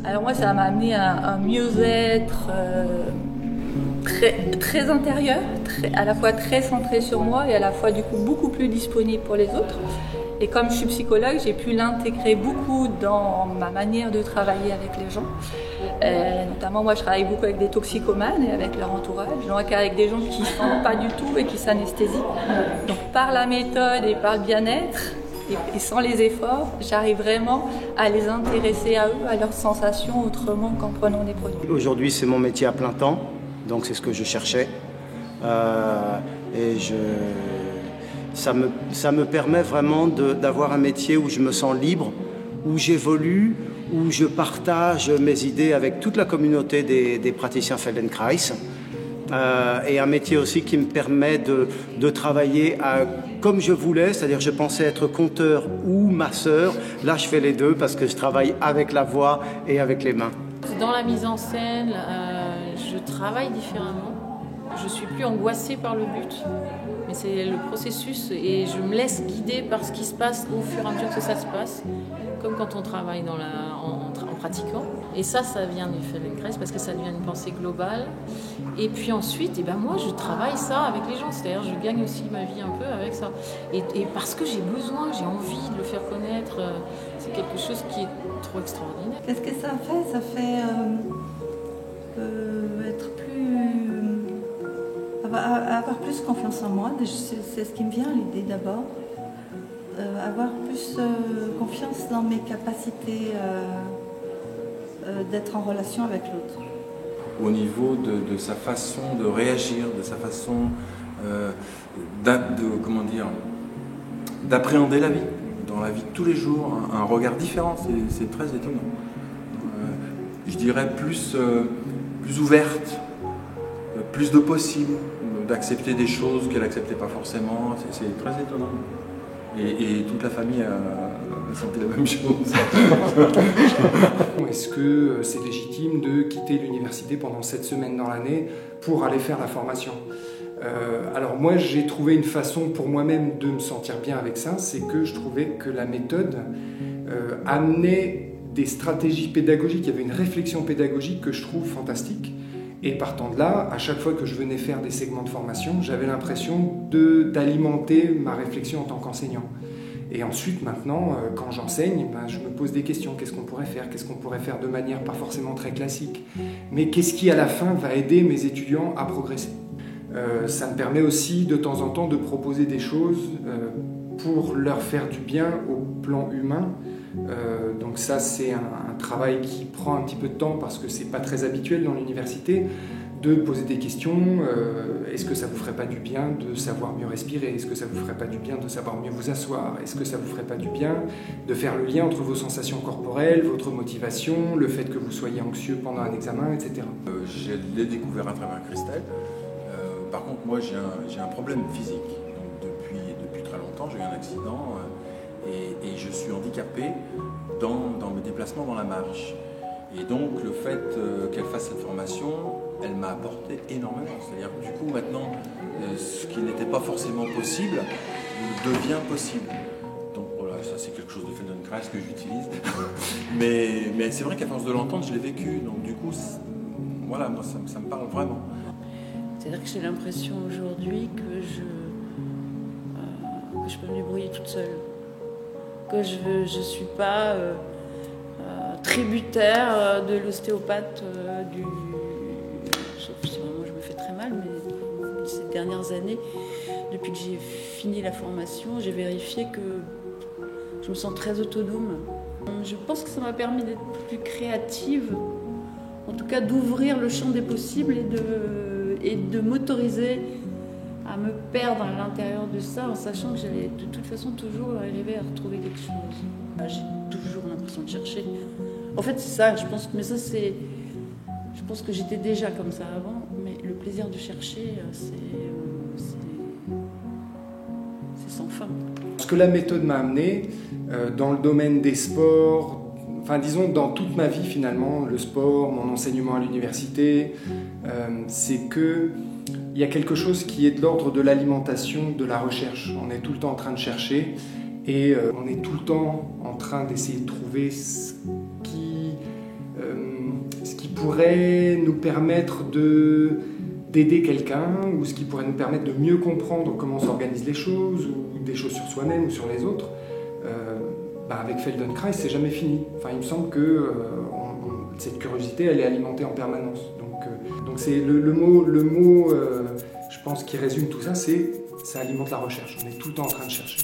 Alors moi, ça m'a amené un mieux-être très intérieur, à la fois très centré sur moi et à la fois du coup beaucoup plus disponible pour les autres. Et comme je suis psychologue, j'ai pu l'intégrer beaucoup dans ma manière de travailler avec les gens. Notamment, moi, je travaille beaucoup avec des toxicomanes et avec leur entourage, donc avec des gens qui ne sentent pas du tout et qui s'anesthésient. Donc par la méthode et par le bien-être, et sans les efforts, j'arrive vraiment à les intéresser à eux, à leurs sensations, autrement qu'en prenant des produits. Aujourd'hui, c'est mon métier à plein temps, donc c'est ce que je cherchais. Ça me permet vraiment d'avoir un métier où je me sens libre, où j'évolue, où je partage mes idées avec toute la communauté des praticiens Feldenkrais. Et un métier aussi qui me permet de travailler comme je voulais, c'est-à-dire je pensais être conteur ou masseur. Là, je fais les deux parce que je travaille avec la voix et avec les mains. Dans la mise en scène, je travaille différemment. Je ne suis plus angoissée par le but, mais c'est le processus et je me laisse guider par ce qui se passe au fur et à mesure que ça se passe, comme quand on travaille en pratiquant. Et ça vient du Feldenkrais parce que ça devient une pensée globale. Et puis ensuite, moi je travaille ça avec les gens, c'est-à-dire je gagne aussi ma vie un peu avec ça. Et parce que j'ai besoin, j'ai envie de le faire connaître, c'est quelque chose qui est trop extraordinaire. Qu'est-ce que ça fait? Ça fait être plus... avoir plus confiance en moi, c'est ce qui me vient à l'idée d'abord. Avoir plus confiance dans mes capacités d'être en relation avec l'autre. Au niveau de sa façon de réagir, de sa façon d'appréhender la vie, dans la vie de tous les jours, un regard différent, c'est très étonnant. Je dirais plus ouverte, plus de possible, d'accepter des choses qu'elle n'acceptait pas forcément, c'est très étonnant. Et toute la famille a senti la même chose. Est-ce que c'est légitime de quitter l'université pendant 7 semaines dans l'année pour aller faire la formation? Alors moi j'ai trouvé une façon pour moi-même de me sentir bien avec ça, c'est que je trouvais que la méthode amenait des stratégies pédagogiques, il y avait une réflexion pédagogique que je trouve fantastique. Et partant de là, à chaque fois que je venais faire des segments de formation, j'avais l'impression d'alimenter ma réflexion en tant qu'enseignant. Et ensuite, maintenant, quand j'enseigne, je me pose des questions. Qu'est-ce qu'on pourrait faire? Qu'est-ce qu'on pourrait faire de manière pas forcément très classique? Mais qu'est-ce qui, à la fin, va aider mes étudiants à progresser? Ça me permet aussi, de temps en temps, de proposer des choses pour leur faire du bien au plan humain. Donc ça, c'est un travail qui prend un petit peu de temps parce que c'est pas très habituel dans l'université de poser des questions. Est-ce que ça vous ferait pas du bien de savoir mieux respirer? Est-ce que ça vous ferait pas du bien de savoir mieux vous asseoir? Est-ce que ça vous ferait pas du bien de faire le lien entre vos sensations corporelles, votre motivation, le fait que vous soyez anxieux pendant un examen, etc. Je l'ai découvert à travers Christelle. Par contre, moi, j'ai un problème physique. Donc, depuis très longtemps, j'ai eu un accident et je suis handicapé dans mes déplacements dans la marche. Et donc, le fait qu'elle fasse cette formation, elle m'a apporté énormément. C'est-à-dire que du coup, maintenant, ce qui n'était pas forcément possible devient possible. Donc voilà, ça c'est quelque chose de Feldenkrais que j'utilise. mais c'est vrai qu'à force de l'entendre, je l'ai vécu. Donc du coup, voilà, moi ça me parle vraiment. C'est-à-dire que j'ai l'impression aujourd'hui que je peux me débrouiller toute seule. Que je ne suis pas tributaire de l'ostéopathe, sauf si vraiment je me fais très mal, mais ces dernières années, depuis que j'ai fini la formation, j'ai vérifié que je me sens très autonome. Je pense que ça m'a permis d'être plus créative, en tout cas d'ouvrir le champ des possibles et de m'autoriser à me perdre à l'intérieur de ça, en sachant que j'allais de toute façon toujours arriver à retrouver quelque chose. J'ai toujours l'impression de chercher. En fait, c'est ça, je pense, mais ça c'est... Je pense que j'étais déjà comme ça avant, mais le plaisir de chercher, c'est sans fin. Ce que la méthode m'a amené dans le domaine des sports, enfin disons dans toute ma vie finalement, le sport, mon enseignement à l'université, c'est que il y a quelque chose qui est de l'ordre de l'alimentation, de la recherche. On est tout le temps en train de chercher et on est tout le temps en train d'essayer de trouver ce qui pourrait nous permettre d'aider quelqu'un, ou ce qui pourrait nous permettre de mieux comprendre comment s'organisent les choses, ou des choses sur soi-même ou sur les autres, avec Feldenkrais, c'est jamais fini. Enfin, il me semble que cette curiosité, elle est alimentée en permanence. Donc c'est le mot, je pense, qui résume tout ça, c'est ça alimente la recherche. On est tout le temps en train de chercher.